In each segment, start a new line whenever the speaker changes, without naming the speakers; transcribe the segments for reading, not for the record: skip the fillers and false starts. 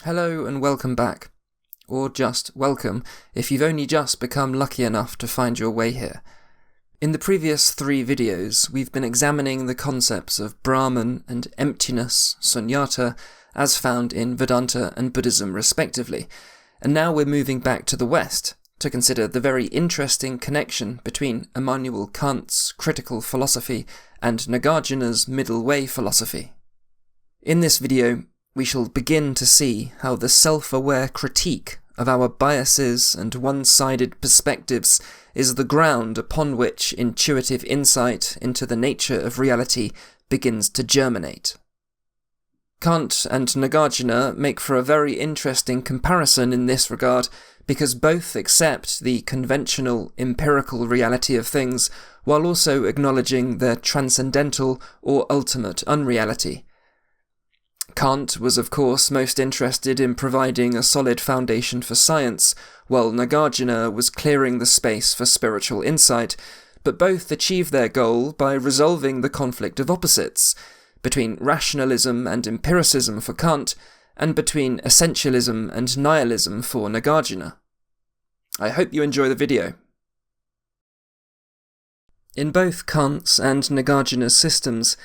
Hello and welcome back. Or just welcome if you've only just become lucky enough to find your way here. In the previous 3 videos, we've been examining the concepts of Brahman and emptiness, sunyata, as found in Vedanta and Buddhism respectively, and now we're moving back to the West to consider the very interesting connection between Immanuel Kant's critical philosophy and Nagarjuna's middle way philosophy. In this video, we shall begin to see how the self-aware critique of our biases and one-sided perspectives is the ground upon which intuitive insight into the nature of reality begins to germinate. Kant and Nagarjuna make for a very interesting comparison in this regard because both accept the conventional empirical reality of things while also acknowledging their transcendental or ultimate unreality. Kant was of course most interested in providing a solid foundation for science, while Nagarjuna was clearing the space for spiritual insight, but both achieve their goal by resolving the conflict of opposites, between rationalism and empiricism for Kant, and between essentialism and nihilism for Nagarjuna. I hope you enjoy the video. In both Kant's and Nagarjuna's systems,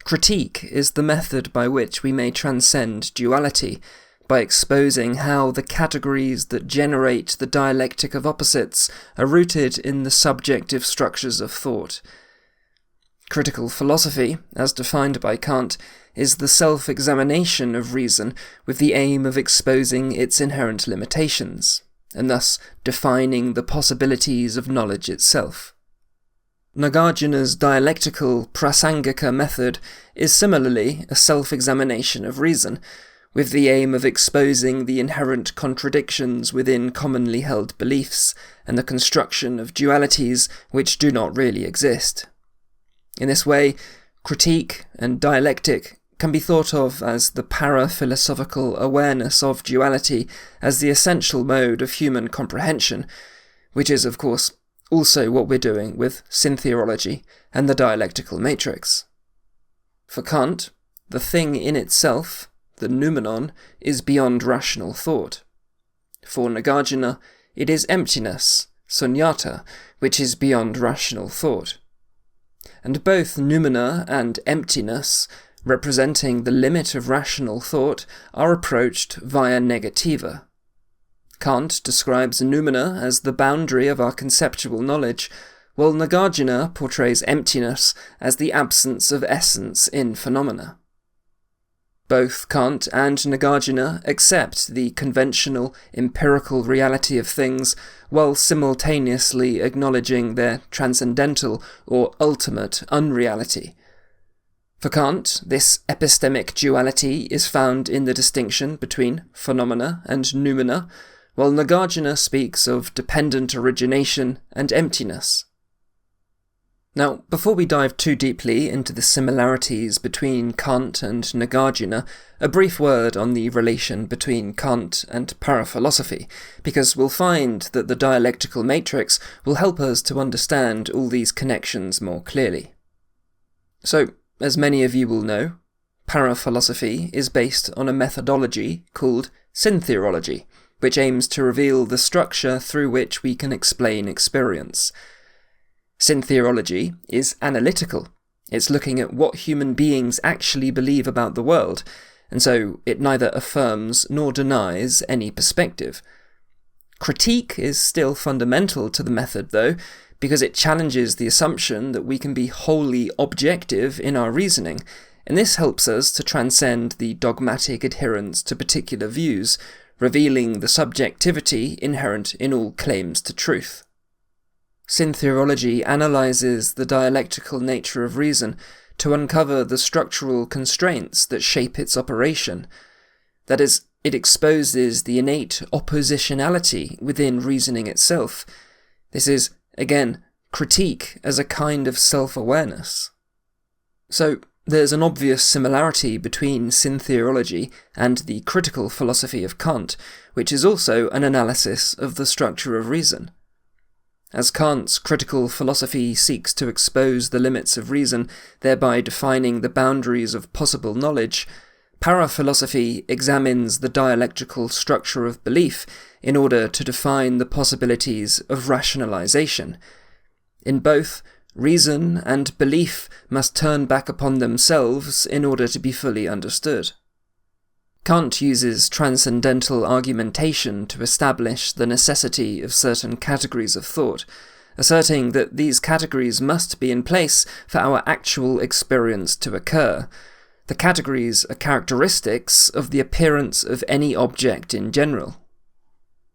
critique is the method by which we may transcend duality, by exposing how the categories that generate the dialectic of opposites are rooted in the subjective structures of thought. Critical philosophy, as defined by Kant, is the self-examination of reason with the aim of exposing its inherent limitations, and thus defining the possibilities of knowledge itself. Nagarjuna's dialectical prasangika method is similarly a self-examination of reason, with the aim of exposing the inherent contradictions within commonly held beliefs and the construction of dualities which do not really exist. In this way, critique and dialectic can be thought of as the paraphilosophical awareness of duality as the essential mode of human comprehension, which is, of course, also what we're doing with syntheology and the dialectical matrix. For Kant, the thing in itself, the noumenon, is beyond rational thought. For Nagarjuna, it is emptiness, sunyata, which is beyond rational thought. And both noumena and emptiness, representing the limit of rational thought, are approached via negativa. Kant describes noumena as the boundary of our conceptual knowledge, while Nagarjuna portrays emptiness as the absence of essence in phenomena. Both Kant and Nagarjuna accept the conventional empirical reality of things while simultaneously acknowledging their transcendental or ultimate unreality. For Kant, this epistemic duality is found in the distinction between phenomena and noumena, while Nagarjuna speaks of dependent origination and emptiness. Now, before we dive too deeply into the similarities between Kant and Nagarjuna, a brief word on the relation between Kant and paraphilosophy, because we'll find that the dialectical matrix will help us to understand all these connections more clearly. So, as many of you will know, paraphilosophy is based on a methodology called syntheology, which aims to reveal the structure through which we can explain experience. Syntheology is analytical. It's looking at what human beings actually believe about the world, and so it neither affirms nor denies any perspective. Critique is still fundamental to the method, though, because it challenges the assumption that we can be wholly objective in our reasoning, and this helps us to transcend the dogmatic adherence to particular views, revealing the subjectivity inherent in all claims to truth. Syntheology analyzes the dialectical nature of reason to uncover the structural constraints that shape its operation. That is, it exposes the innate oppositionality within reasoning itself. This is, again, critique as a kind of self-awareness. So, there's an obvious similarity between syntheology and the critical philosophy of Kant, which is also an analysis of the structure of reason. As Kant's critical philosophy seeks to expose the limits of reason, thereby defining the boundaries of possible knowledge, Paraphilosophy examines the dialectical structure of belief in order to define the possibilities of rationalization. In both, reason and belief must turn back upon themselves in order to be fully understood. Kant uses transcendental argumentation to establish the necessity of certain categories of thought, asserting that these categories must be in place for our actual experience to occur. The categories are characteristics of the appearance of any object in general.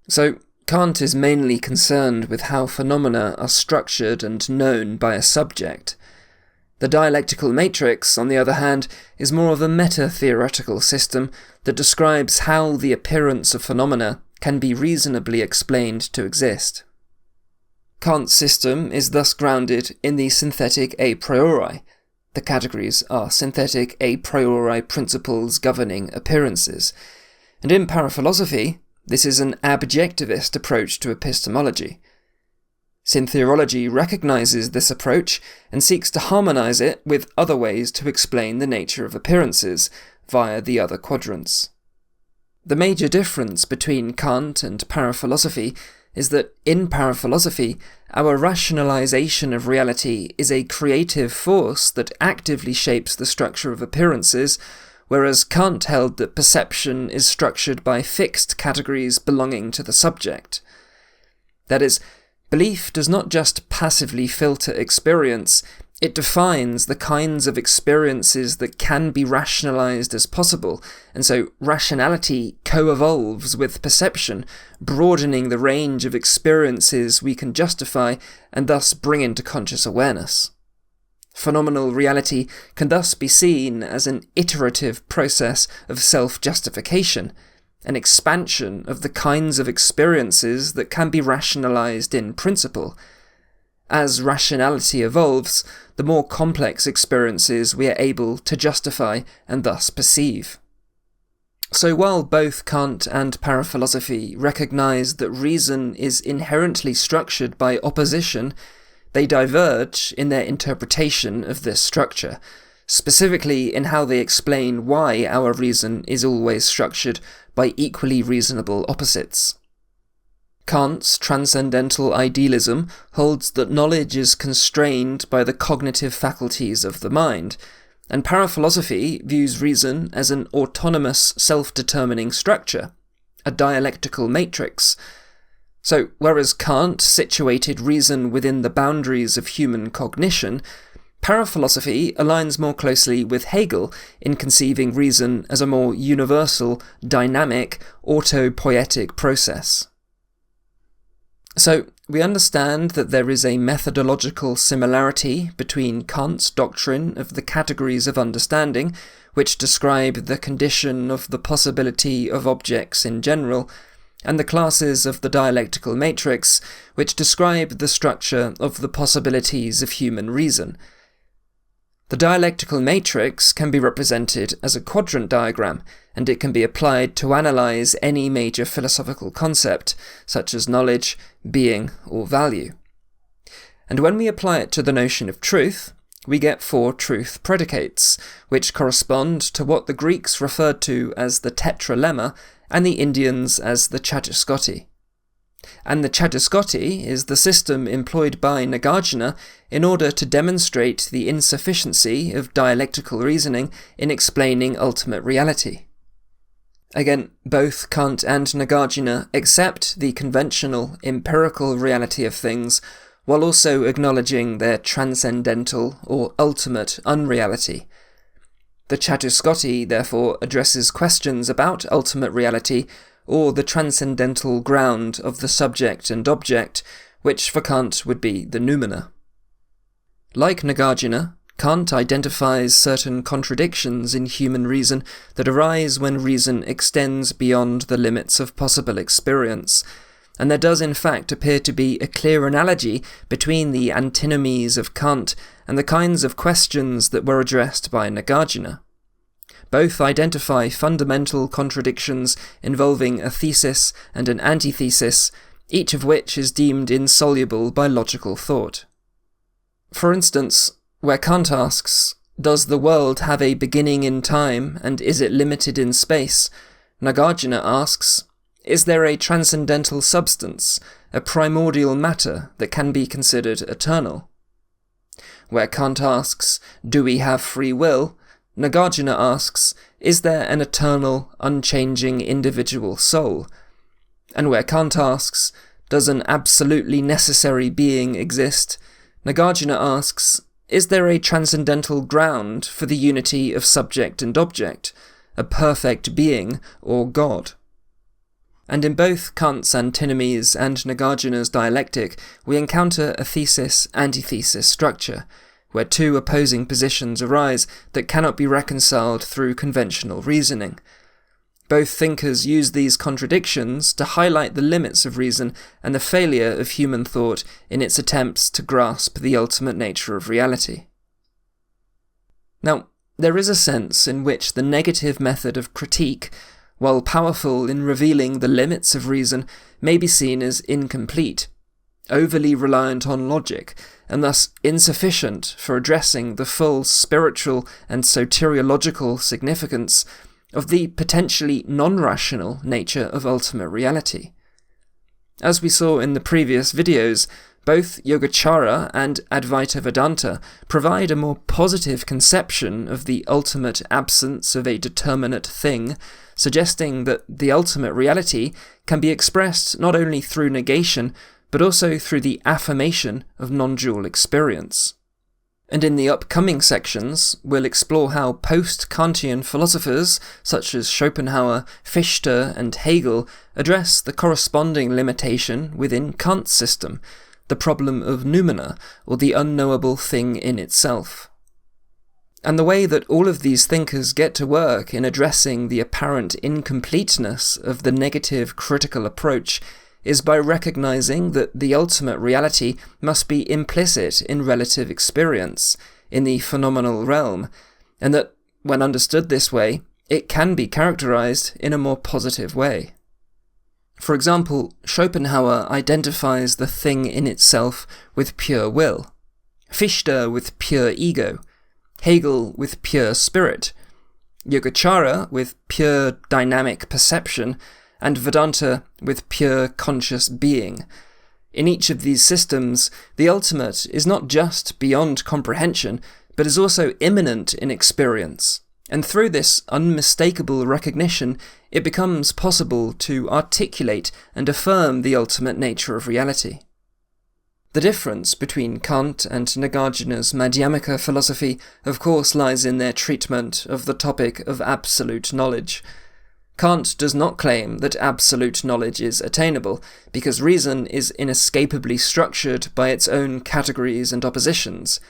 So, Kant is mainly concerned with how phenomena are structured and known by a subject. The dialectical matrix, on the other hand, is more of a meta-theoretical system that describes how the appearance of phenomena can be reasonably explained to exist. Kant's system is thus grounded in the synthetic a priori. The categories are synthetic a priori principles governing appearances, and in paraphilosophy, this is an abjectivist approach to epistemology. Syntheology recognizes this approach and seeks to harmonize it with other ways to explain the nature of appearances via the other quadrants. The major difference between Kant and paraphilosophy is that in paraphilosophy, our rationalization of reality is a creative force that actively shapes the structure of appearances, whereas Kant held that perception is structured by fixed categories belonging to the subject. That is, belief does not just passively filter experience, it defines the kinds of experiences that can be rationalized as possible, and so rationality co-evolves with perception, broadening the range of experiences we can justify and thus bring into conscious awareness. Phenomenal reality can thus be seen as an iterative process of self-justification, an expansion of the kinds of experiences that can be rationalized in principle. As rationality evolves, the more complex experiences we are able to justify and thus perceive. So while both Kant and paraphilosophy recognize that reason is inherently structured by opposition, they diverge in their interpretation of this structure, specifically in how they explain why our reason is always structured by equally reasonable opposites. Kant's transcendental idealism holds that knowledge is constrained by the cognitive faculties of the mind, and paraphilosophy views reason as an autonomous, self-determining structure, a dialectical matrix. So, whereas Kant situated reason within the boundaries of human cognition, paraphilosophy aligns more closely with Hegel in conceiving reason as a more universal, dynamic, autopoietic process. So, we understand that there is a methodological similarity between Kant's doctrine of the categories of understanding, which describe the condition of the possibility of objects in general, and the classes of the dialectical matrix, which describe the structure of the possibilities of human reason. The dialectical matrix can be represented as a quadrant diagram, and it can be applied to analyze any major philosophical concept, such as knowledge, being, or value. And when we apply it to the notion of truth, we get 4 truth predicates, which correspond to what the Greeks referred to as the tetralemma and the Indians as the Catuskoti. And the Catuskoti is the system employed by Nagarjuna in order to demonstrate the insufficiency of dialectical reasoning in explaining ultimate reality. Again, both Kant and Nagarjuna accept the conventional, empirical reality of things, while also acknowledging their transcendental or ultimate unreality. The Catuskoti, therefore, addresses questions about ultimate reality or the transcendental ground of the subject and object, which for Kant would be the noumena. Like Nagarjuna, Kant identifies certain contradictions in human reason that arise when reason extends beyond the limits of possible experience, and there does in fact appear to be a clear analogy between the antinomies of Kant and the kinds of questions that were addressed by Nagarjuna. Both identify fundamental contradictions involving a thesis and an antithesis, each of which is deemed insoluble by logical thought. For instance, where Kant asks, does the world have a beginning in time, and is it limited in space? Nagarjuna asks, is there a transcendental substance, a primordial matter that can be considered eternal? Where Kant asks, do we have free will? Nagarjuna asks, is there an eternal, unchanging individual soul? And where Kant asks, does an absolutely necessary being exist? Nagarjuna asks, is there a transcendental ground for the unity of subject and object, a perfect being or God? And in both Kant's antinomies and Nagarjuna's dialectic, we encounter a thesis-antithesis structure, where two opposing positions arise that cannot be reconciled through conventional reasoning. Both thinkers use these contradictions to highlight the limits of reason and the failure of human thought in its attempts to grasp the ultimate nature of reality. Now, there is a sense in which the negative method of critique, while powerful in revealing the limits of reason, may be seen as incomplete, overly reliant on logic, and thus insufficient for addressing the full spiritual and soteriological significance of the potentially non-rational nature of ultimate reality. As we saw in the previous videos, both Yogacara and Advaita Vedanta provide a more positive conception of the ultimate absence of a determinate thing, suggesting that the ultimate reality can be expressed not only through negation, but also through the affirmation of non-dual experience. And in the upcoming sections, we'll explore how post-Kantian philosophers such as Schopenhauer, Fichte, and Hegel address the corresponding limitation within Kant's system, the problem of noumena, or the unknowable thing in itself. And the way that all of these thinkers get to work in addressing the apparent incompleteness of the negative critical approach is by recognizing that the ultimate reality must be implicit in relative experience, in the phenomenal realm, and that, when understood this way, it can be characterized in a more positive way. For example, Schopenhauer identifies the thing in itself with pure will, Fichte with pure ego, Hegel with pure spirit, Yogacara with pure dynamic perception, and Vedanta with pure conscious being. In each of these systems, the ultimate is not just beyond comprehension, but is also immanent in experience, and through this unmistakable recognition, it becomes possible to articulate and affirm the ultimate nature of reality. The difference between Kant and Nagarjuna's Madhyamaka philosophy, of course, lies in their treatment of the topic of absolute knowledge. Kant does not claim that absolute knowledge is attainable, because reason is inescapably structured by its own categories and oppositions.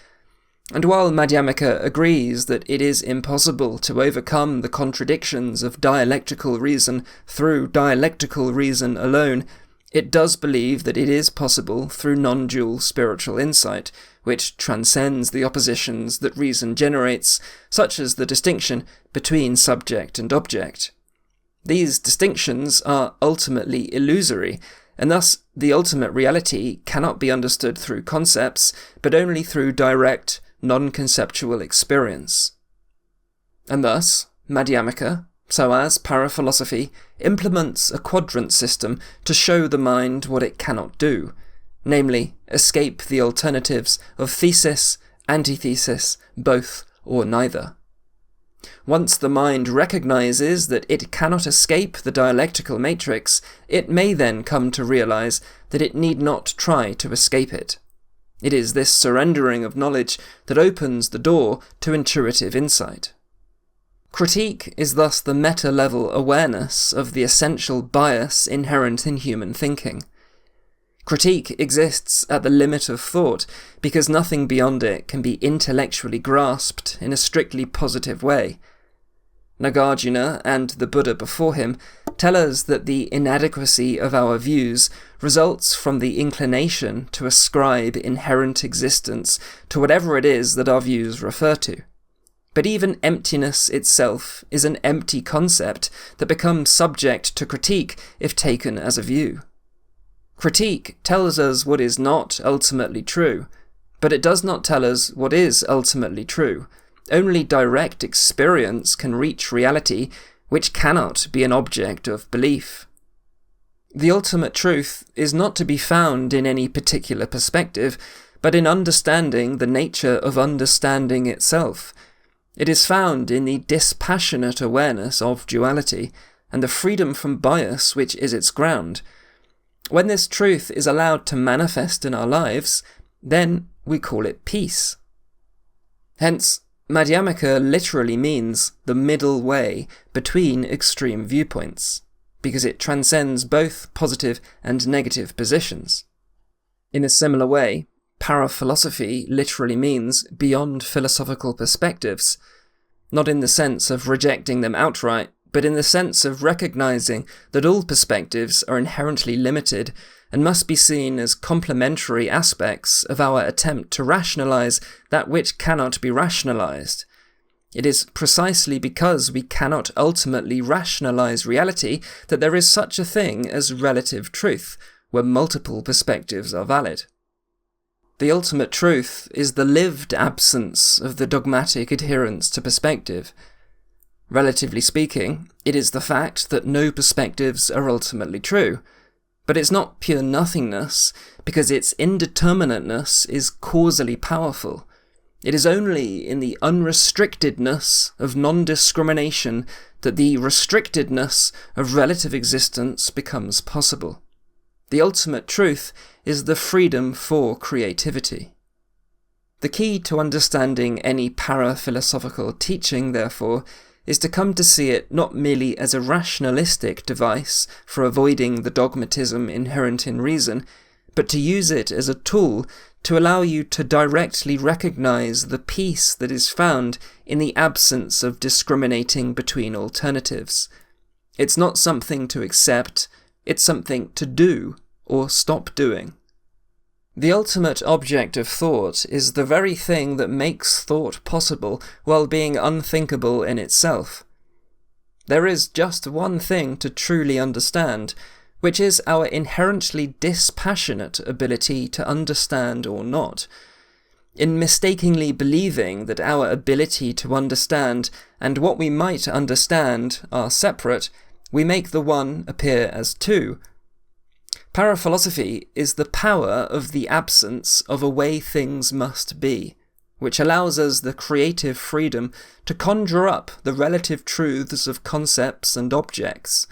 And while Madhyamaka agrees that it is impossible to overcome the contradictions of dialectical reason through dialectical reason alone, it does believe that it is possible through non-dual spiritual insight, which transcends the oppositions that reason generates, such as the distinction between subject and object. These distinctions are ultimately illusory, and thus the ultimate reality cannot be understood through concepts, but only through direct, non-conceptual experience. And thus, Madhyamaka, so as Paraphilosophy, implements a quadrant system to show the mind what it cannot do, namely, escape the alternatives of thesis, antithesis, both, or neither. Once the mind recognizes that it cannot escape the dialectical matrix, it may then come to realize that it need not try to escape it. It is this surrendering of knowledge that opens the door to intuitive insight. Critique is thus the meta-level awareness of the essential bias inherent in human thinking. Critique exists at the limit of thought because nothing beyond it can be intellectually grasped in a strictly positive way. Nagarjuna and the Buddha before him tell us that the inadequacy of our views results from the inclination to ascribe inherent existence to whatever it is that our views refer to. But even emptiness itself is an empty concept that becomes subject to critique if taken as a view. Critique tells us what is not ultimately true, but it does not tell us what is ultimately true, Only direct experience can reach reality, which cannot be an object of belief. The ultimate truth is not to be found in any particular perspective, but in understanding the nature of understanding itself. It is found in the dispassionate awareness of duality, and the freedom from bias which is its ground. When this truth is allowed to manifest in our lives, then we call it peace. Hence, Madhyamaka literally means the middle way between extreme viewpoints, because it transcends both positive and negative positions. In a similar way, Paraphilosophy literally means beyond philosophical perspectives, not in the sense of rejecting them outright, but in the sense of recognizing that all perspectives are inherently limited and must be seen as complementary aspects of our attempt to rationalize that which cannot be rationalized. It is precisely because we cannot ultimately rationalize reality that there is such a thing as relative truth, where multiple perspectives are valid. The ultimate truth is the lived absence of the dogmatic adherence to perspective. Relatively speaking, it is the fact that no perspectives are ultimately true, but it's not pure nothingness, because its indeterminateness is causally powerful. It is only in the unrestrictedness of non-discrimination that the restrictedness of relative existence becomes possible. The ultimate truth is the freedom for creativity. The key to understanding any paraphilosophical teaching, therefore, is to come to see it not merely as a rationalistic device for avoiding the dogmatism inherent in reason, but to use it as a tool to allow you to directly recognize the peace that is found in the absence of discriminating between alternatives. It's not something to accept, it's something to do or stop doing. The ultimate object of thought is the very thing that makes thought possible while being unthinkable in itself. There is just one thing to truly understand, which is our inherently dispassionate ability to understand or not. In mistakenly believing that our ability to understand and what we might understand are separate, we make the one appear as two. Paraphilosophy is the power of the absence of a way things must be, which allows us the creative freedom to conjure up the relative truths of concepts and objects.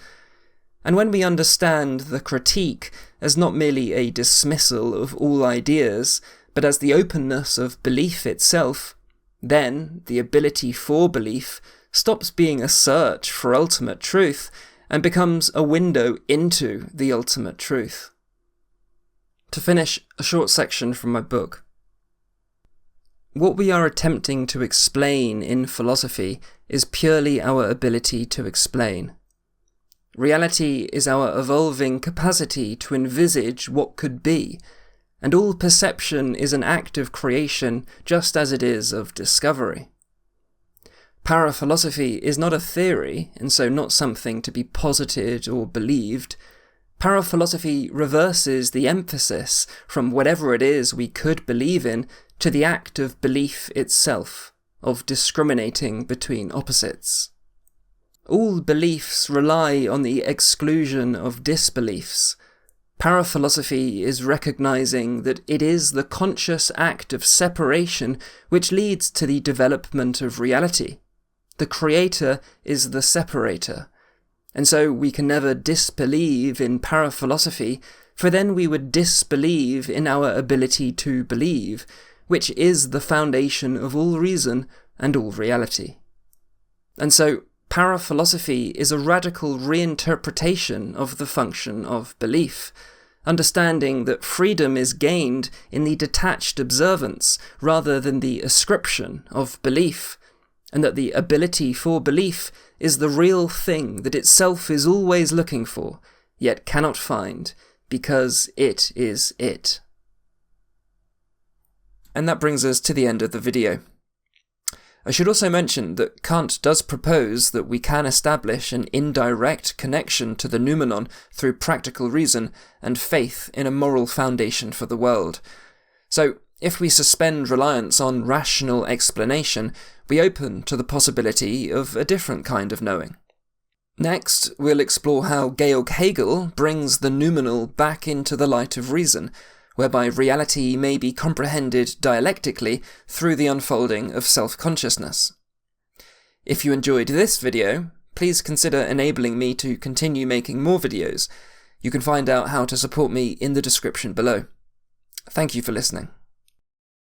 And when we understand the critique as not merely a dismissal of all ideas, but as the openness of belief itself, then the ability for belief stops being a search for ultimate truth and becomes a window into the ultimate truth. To finish, a short section from my book. What we are attempting to explain in philosophy is purely our ability to explain. Reality is our evolving capacity to envisage what could be, and all perception is an act of creation just as it is of discovery. Paraphilosophy is not a theory, and so not something to be posited or believed. Paraphilosophy reverses the emphasis from whatever it is we could believe in to the act of belief itself, of discriminating between opposites. All beliefs rely on the exclusion of disbeliefs. Paraphilosophy is recognizing that it is the conscious act of separation which leads to the development of reality. The creator is the separator, and so we can never disbelieve in paraphilosophy, for then we would disbelieve in our ability to believe, which is the foundation of all reason and all reality. And so paraphilosophy is a radical reinterpretation of the function of belief, understanding that freedom is gained in the detached observance rather than the ascription of belief, and that the ability for belief is the real thing that itself is always looking for, yet cannot find, because it is it. And that brings us to the end of the video. I should also mention that Kant does propose that we can establish an indirect connection to the noumenon through practical reason and faith in a moral foundation for the world. So, if we suspend reliance on rational explanation, be open to the possibility of a different kind of knowing. Next, we'll explore how Georg Hegel brings the noumenal back into the light of reason, whereby reality may be comprehended dialectically through the unfolding of self-consciousness. If you enjoyed this video, please consider enabling me to continue making more videos. You can find out how to support me in the description below. Thank you for listening.